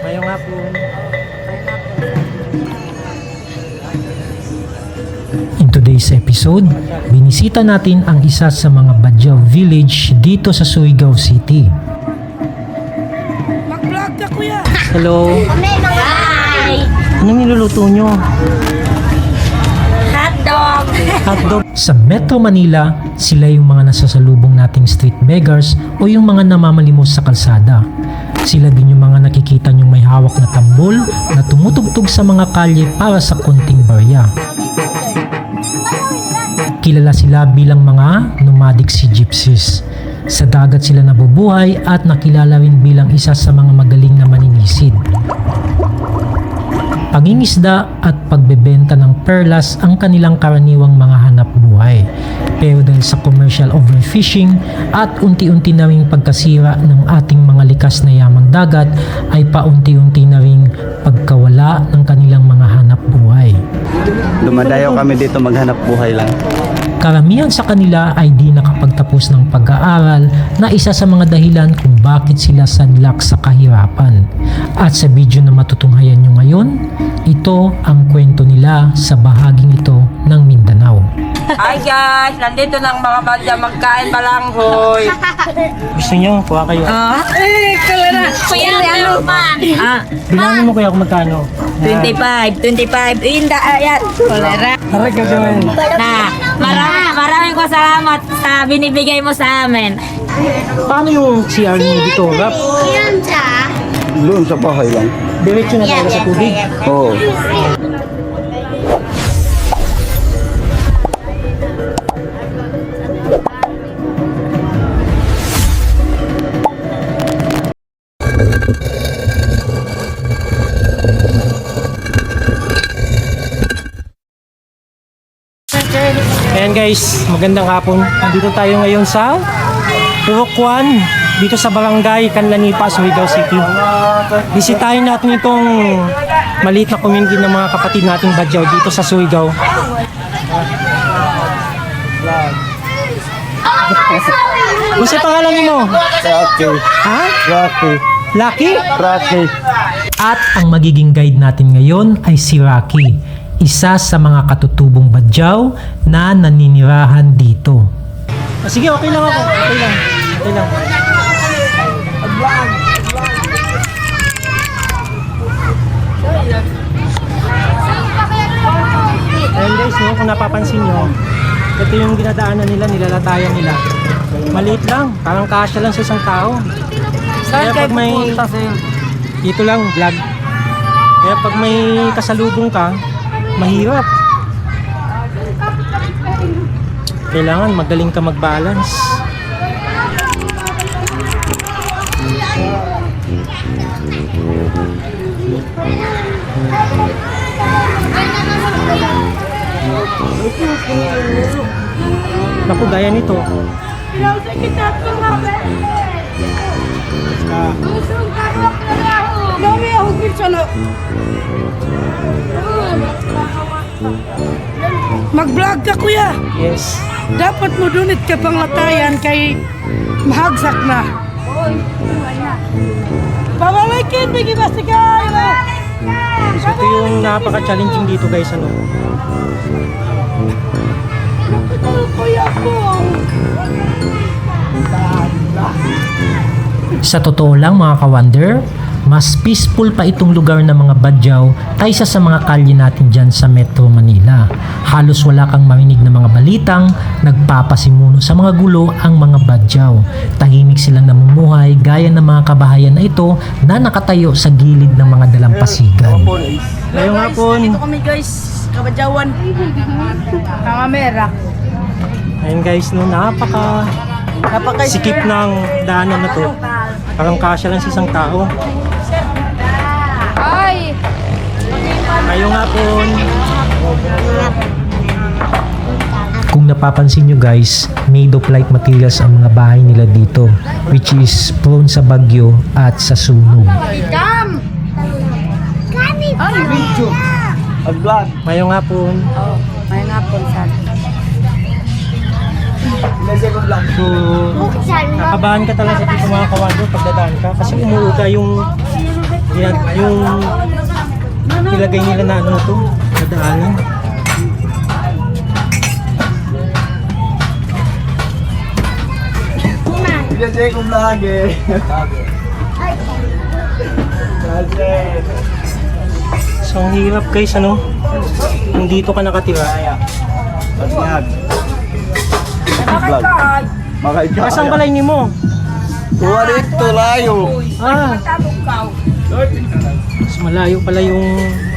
Ngayong hapon. In today's episode, binisita natin ang isa sa mga Badjao village dito sa Surigao City. Mag-vlog ka, kuya! Hello. Hi! Anong niluluto nyo? Hotdog! Hotdog. Sa Metro Manila, sila yung mga nasasalubong nating street beggars o yung mga namamalimos sa kalsada. Sila din yung mga nakikita nyong may hawak na tambol na tumutugtog sa mga kalye para sa konting barya. Kilala sila bilang mga nomadic sea gypsies. Sa dagat sila nabubuhay at nakilala rin bilang isa sa mga magaling na maninisid. Pangingisda at pagbebenta ng perlas ang kanilang karaniwang mga hanap buhay. Pero dahil sa commercial overfishing at unti-unti na ring pagkasira ng ating mga likas na yamang dagat ay paunti-unti na ring pagkawala ng kanilang mga hanap buhay. Dumadayo kami dito maghanap buhay lang. Karamihan sa kanila ay di nakapagtapos ng pag-aaral na isa sa mga dahilan kung bakit sila sadlak sa kahirapan. At sa video na matutunghayan nyo ngayon, ito ang kwento nila sa bahaging ito ng Mindanao. Hi guys! Nandito ng mga badya magkain balanghoy. Gusto nyo? Kuha kayo. Kalera! Kuya, meron pa! Bilangin mo kuya kung magkano. 25! Inda, ayan! Kalera! Tara ka gawin. Na, maraming ko salamat sa binibigay mo sa amin. Paano yung CR nyo dito? Rap? Doon sa bahay lang. Diretso na tayo sa tubig. Oo. Ayan guys, magandang hapon. Nandito tayo ngayon sa Urokwan, dito sa Barangay Canlanipa, Surigao City. Bisitahin natin itong maliit na community ng mga kapatid nating Badjao dito sa Surigao. Gusto pangalan mo? Rocky. Ha? Rocky. Lucky? Rocky. At ang magiging guide natin ngayon ay si Rocky, isa sa mga katutubong Badjao na naninirahan dito. Sige, okay lang ako. Okay lang. Okay lang. Ayan guys, no, kung napapansin nyo, ito yung dinadaanan nila, nilalatayan nila. Maliit lang, parang kasya lang sa isang tao. Kaya pag may... Dito lang, vlog. Kaya pag may kasalubong ka, mahirap. Kailangan magaling ka mag-balance. Naku, gaya nito. Mag-vlog ka, kuya! Yes. Dapat mo dunit ka pang latayan kay mahagsak na. Pabalikin, bigi basta kayo! So, ito yung napaka-challenging dito guys, ano. Kuya ko! Sa totoo lang mga ka-wonder, mas peaceful pa itong lugar ng mga Badjao kaysa sa mga kalye natin dyan sa Metro Manila. Halos wala kang marinig na mga balitang nagpapasimuno sa mga gulo ang mga Badjao. Tahimik silang namumuhay gaya ng mga kabahayan na ito na nakatayo sa gilid ng mga dalampasigan. Ngayong hapon. Dito kami guys, Kabadyawan. Kangamera. Ayun guys, no, sikip ng daanan na to. Parang kasya lang sa isang tao. Ngayong hapon. Kung napapansin nyo guys, made of light materials ang mga bahay nila dito, which is prone sa bagyo at sa sunog. Ngayong hapon. May nga po sa So, nakabahan ka talaga dito mga kawander pagdadaan ka kasi umuuga yung nilagay nila na ano to, nadaanan. Kasi kung lagi. So, ang hirap guys, ano? Kung dito ka nakatira. Pagnyag. Vlog. Makaita. Kasang balay ni mo? Kuha rito layo. Ah. Mas malayo pala yung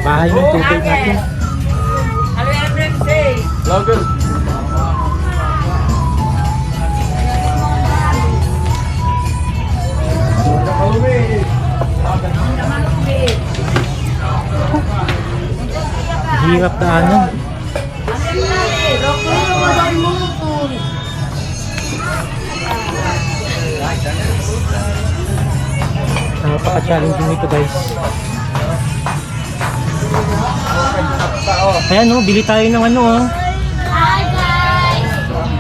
bahay ng tubig natin. Vlogger. Hirap daanan. Napaka-challenging nito guys. Ayan oh, bili tayo ng ano oh.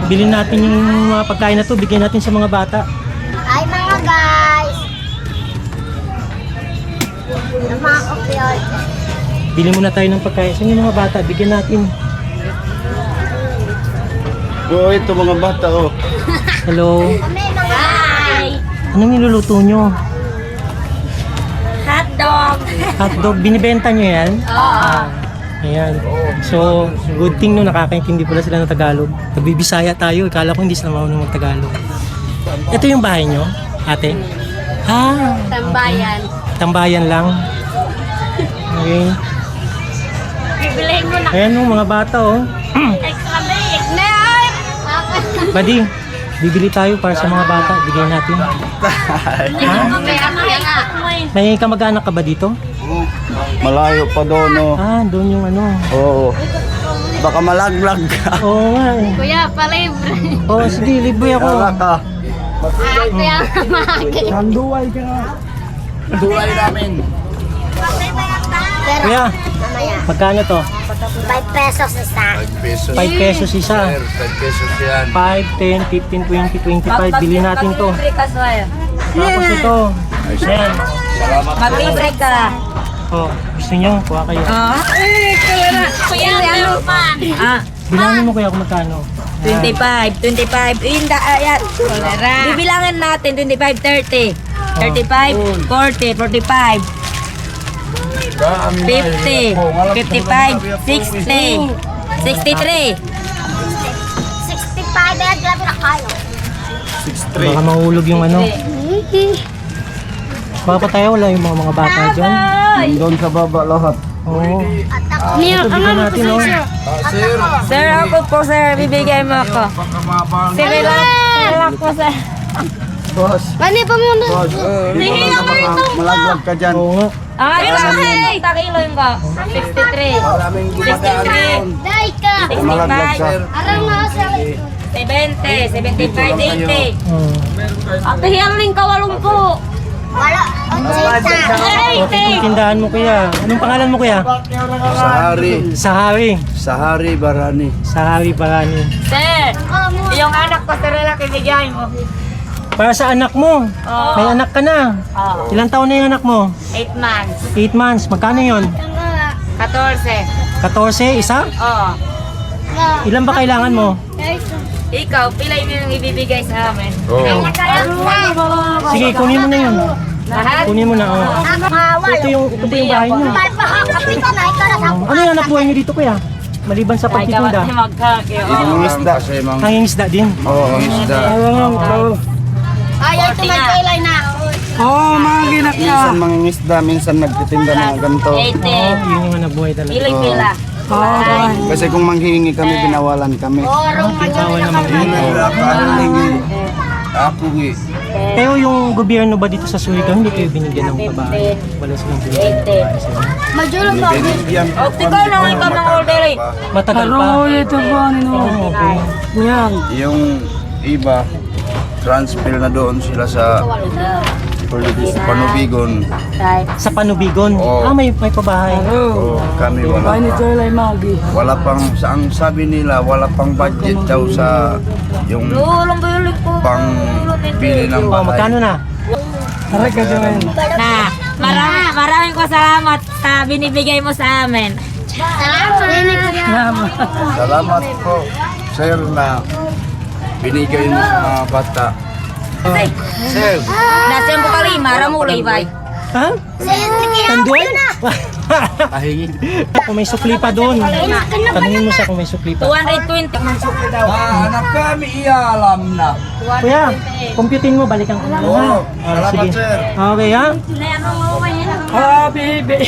Bilhin natin yung mga pagkain na to, bigyan natin sa mga bata. Hi mga guys! Namakop yun. Bili muna tayo ng pagkain sa mga bata, bigyan natin. Oh, ito mga bata oh. Hello. Hi! Anong niluluto nyo? Hotdog. Hotdog, binibenta nyo yan? Oo. Ayan. So, good thing no, nakakaintindi pala sila ng Tagalog. Nagbibisaya tayo, ikala ko hindi sila marunong mag-Tagalog. Ito yung bahay nyo, ate? Ah, Tambayan. tambayan lang. Okay. Bibilihin mo na. Ayan no, mga bata oh. Extra big. Nay! Buddy, bibili tayo para sa mga bata, bigyan natin. Mamaya nga. May kamag-anak ka ba dito? Malayo pa doon oh. Ah, doon yung ano. Oo. Baka malaglag ka. Oo nga eh. Kuya, palibre. Oh, sige, libre ako. Kala ka. Kuya, maki. Nanduway ka na. Duway namin. Pero, Kuya, mamaya. magkano to? 5 pesos isa. 5 pesos isa. 5 pesos yan. 5, 10, 15, 20, 25. Bili natin to. Maglibre ka, Soy. Tapos ito. Ayan. Maglibre ka. Oh, gusto nyo? Kuha kayo. Kuya, ano man? Ah, Bilangin mo kuya kung magkano. 25. Ayan. Bibilangin natin, 25, 30. 35, 40, 45. 50, 55, 60, 63. 65 eh, grabe na kayo. 6'3". Baka mahulog yung ano. Baka pa tayo wala yung mga bata dyan. Doon sa baba lahat. Oo. Ito bigyan natin oh. Sir, ako po, sir. Bibigay mo ako. Sige lang po, sir. Boss. Mani pa muna. Boss. Nahiya ka nito. Malaglag ka dyan. Oo nga. Ah, takilo yung ko. 63. Maraming gumadaan doon. Dahil ka. Malaglag ka. 65. Arang nga sa 70, 75, 80. Oo. At hiyaling ka 80. wala. Okay, yung tindahan mo kuya. Anong pangalan mo kuya? Sahari. Sahari Barani. Sahari Barani. Sir, yung anak ko sa lalaki bigay mo. Para sa anak mo. May anak ka na. Oh, Ilang taon na yung anak mo? 8 months. 8 months. Magkano yon? 14. 14? Isa? Oh. Ilan ba kailangan mo? Ikaw, pilay mo yung ibibigay sa amin. Oo. Sige, kunin mo na yun. Lahat? Kunin mo na. Oh. Ito yung bahay niyo. Ano yung anak buhay niyo dito kuya? Maliban sa pagtitinda. Yung isda. Nangingisda din. Oo, isda. Ayaw ito may kailay na. Oh, mga ginak na. Minsan mangingisda, minsan nagtitinda ng ganito. 80. Yun yung anak buhay talaga. Pilay pila. Kasi kung manghihingi kami, binawalan kami. Bawal naman din. Ako Pero yung gobyerno ba dito sa Surigao, hindi kayo binigyan ng babae? Wala silang binigyan ng babae sa inyo? Majulong pa. O, ikaw na nga ikaw ng order eh. Matagal pa. ito po, Oh, okay. Yan. Yung iba, transfer na doon sila sa Sa Panubigon. Sa Panubigon. Oo. May pabahay. Oh, kami wala pa. Wala pang, ang sabi nila, wala pang budget daw sa yung pang bili ng Oh, magkano bahay. na? Maraming ko salamat sa binibigay mo sa amin. Salamat po, sir, na binigay mo sa mga bata. Sir, Nasaan po kali, maramulay ba? Ha? Tanduay? Kung may sukli pa doon. Tanungin mo siya kung may sukli pa. 220. anak kami ialam na. Kuya, computin mo, balikan ko na. Oo, Ah, sige. salamat, sir. Okay, ha? Ah, baby.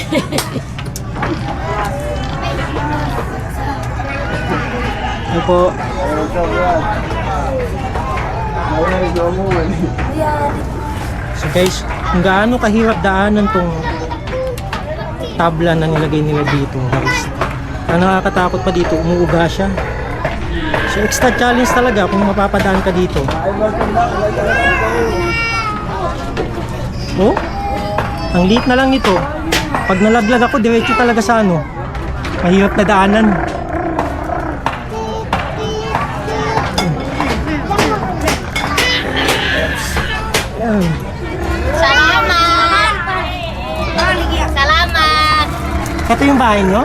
Ano po? So guys, kung gaano kahirap daanan tong tabla na nilagay nila dito, guys. Ang nakakatakot pa dito, umuuga siya. So extra challenge talaga kung mapapadaan ka dito. Oh, ang liit na lang nito. Pag nalaglag ako, diretso talaga sa ano. Mahirap na daanan. Ayan. Salamat. Salamat. Ito yung bahay nyo?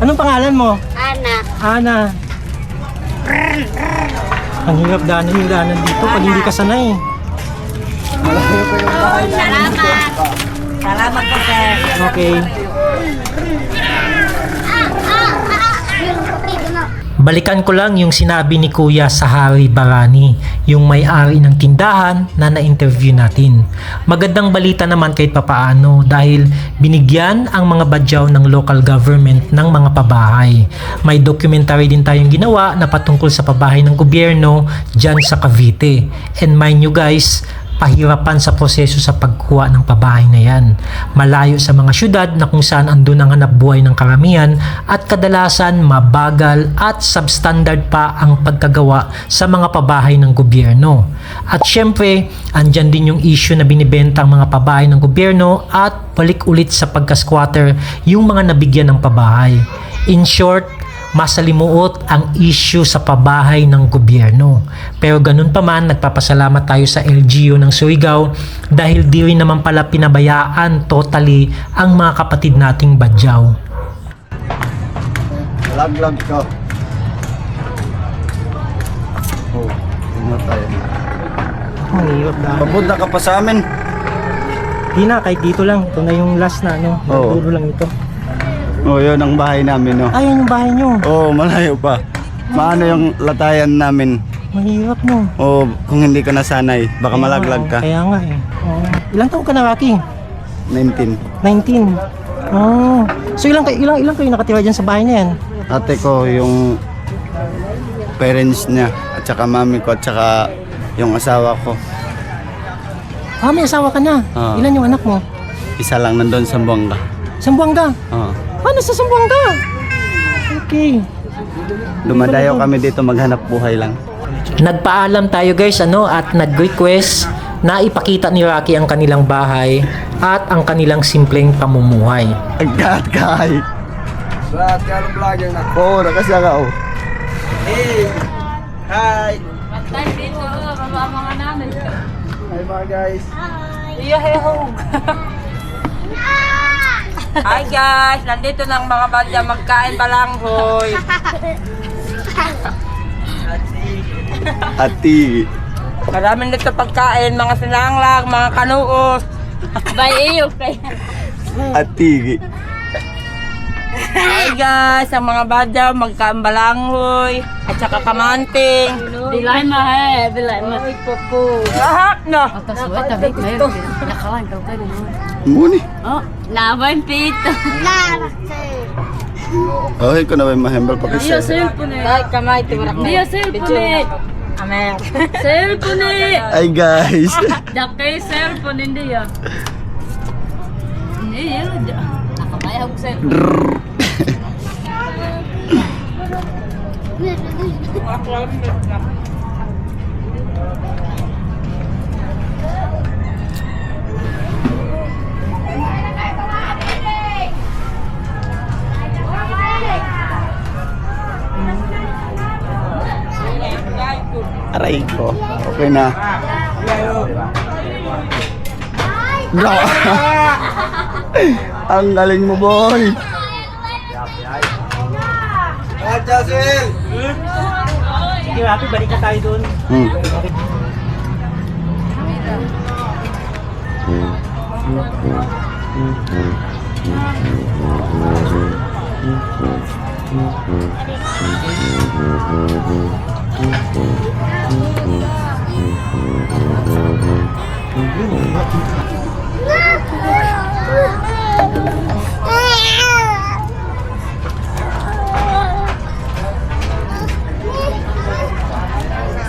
Anong pangalan mo? Ana. Ana. Ang hirap daanan yung daanan dito pag hindi ka sanay. Salamat. Salamat po, sir. Okay. Balikan ko lang yung sinabi ni Kuya Sahari Barani, yung may-ari ng tindahan na na-interview natin. Magandang balita naman kahit papaano dahil binigyan ang mga badyaw ng local government ng mga pabahay. May documentary din tayong ginawa na patungkol sa pabahay ng gobyerno dyan sa Cavite. And mind you guys, pahirapan sa proseso sa pagkuha ng pabahay na yan. Malayo sa mga syudad na kung saan andun ang hanap buhay ng karamihan at kadalasan mabagal at substandard pa ang pagkagawa sa mga pabahay ng gobyerno. At syempre, andyan din yung issue na binibenta ang mga pabahay ng gobyerno at balik ulit sa pagka-squatter yung mga nabigyan ng pabahay. In short, masalimuot ang issue sa pabahay ng gobyerno. Pero ganun pa man, nagpapasalamat tayo sa LGU ng Surigao dahil di rin naman pala pinabayaan totally ang mga kapatid nating badyaw. Laglag ka. Oh, tumatay. Ang hirap daanan. Papunta ka pa sa amin. Di na, kahit dito lang. Ito na yung last na ano. Oo. Dulo lang ito. Oh, yun ang bahay namin, no. Ayan yung bahay nyo. Oh, malayo pa. Maano yung latayan namin? Mahirap no. Oh, kung hindi ka nasanay, baka malaglag ka. Kaya nga eh. Oh. Ilang taon ka na, Rocky? 19. 19. Oh. So ilang kayo nakatira dyan sa bahay na yan? Ate ko, yung parents niya, at saka mami ko, at saka yung asawa ko. Ah, may asawa ka na. Oo. Ilan yung anak mo? Isa lang nandun sa Buanga. Sambuanga. Oh. Ano sa Sambuanga? Okay. Dumadayo kami dito maghanap buhay lang. Nagpaalam tayo guys at nag-request na ipakita ni Rocky ang kanilang bahay at ang kanilang simpleng pamumuhay. Agad kay. Lahat ka ng vlogger na. Oo, nakasya ka oh. Hey! Hi! Hi mga guys. Hi guys, nandito ng mga badya, magkain balanghoy. Ati. Maraming dito pagkain, mga sinanglag, mga kanuos. Bay iyo kaya. Ati. Hi guys, ang mga badya, magkain balanghoy at saka kamanting. Bilay mahe, bilay mahe. Lahat na. Muni. Laban pito. Okay ko na may mahembal pa kasi. Ay, kamay, tiwarak na. Dia cellphone. Amen. Cellphone. Ay guys. Dakay cellphone hindi ya. Hindi ya. Nakapayag ko cellphone. Oh, okay na. No. Ang galing mo, boy. Sige, Rapi, balik na tayo doon.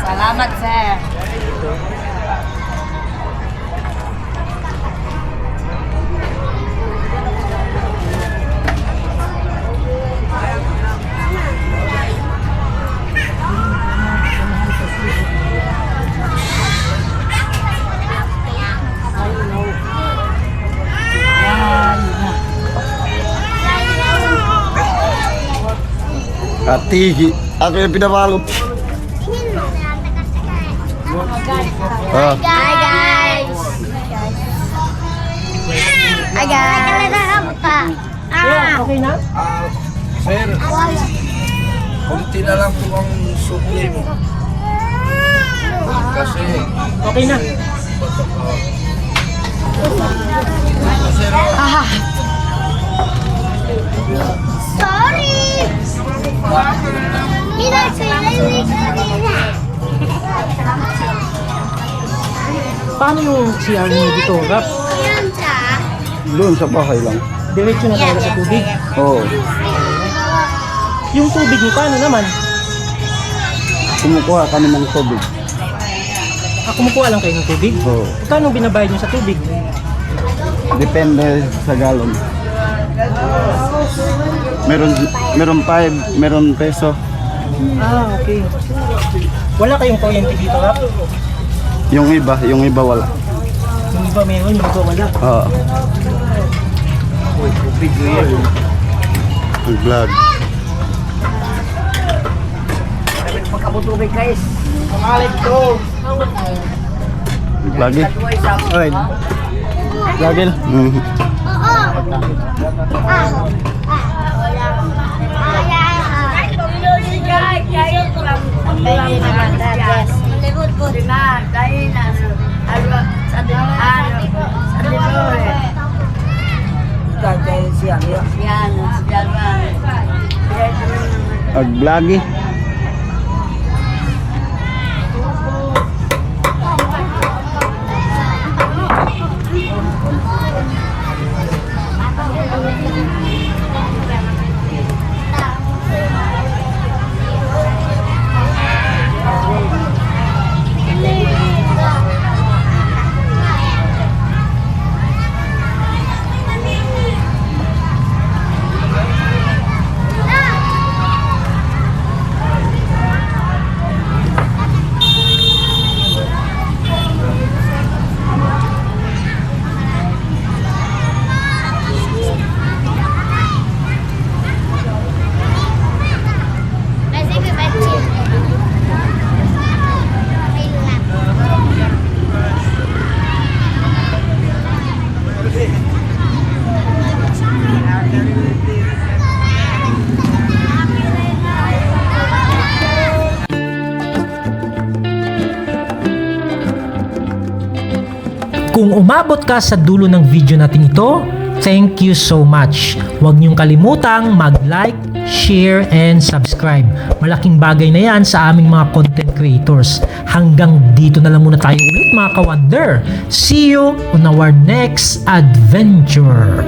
Salamat, sir. Ati, ako yung pinapalo. Ah. Hi guys! Hi guys! Okay na? Sir, kunti na lang po ang sukli mo. Kasi, Okay na. Sorry! Mira, soy Paano yung CR niyo dito, Rap? doon sa bahay lang. Diretso na tayo sa tubig. Oo. Yung tubig niyo, paano naman? Kumukuha kami ng tubig. Kumukuha lang kayo ng tubig? Oo. Kano binabayad niyo sa tubig? Depende sa galon. Meron 5, meron peso. Okay. Wala kayong kuryente dito, Rap? Yung iba wala. Yung iba meron, yung iba wala. Oo. Ang vlog. Lagi? Alright. Lagi? Aglagi? Kung umabot ka sa dulo ng video natin ito, thank you so much. Huwag niyong kalimutang mag-like, share, and subscribe. Malaking bagay na yan sa aming mga content creators. Hanggang dito na lang muna tayo ulit mga ka-wonder. See you on our next adventure.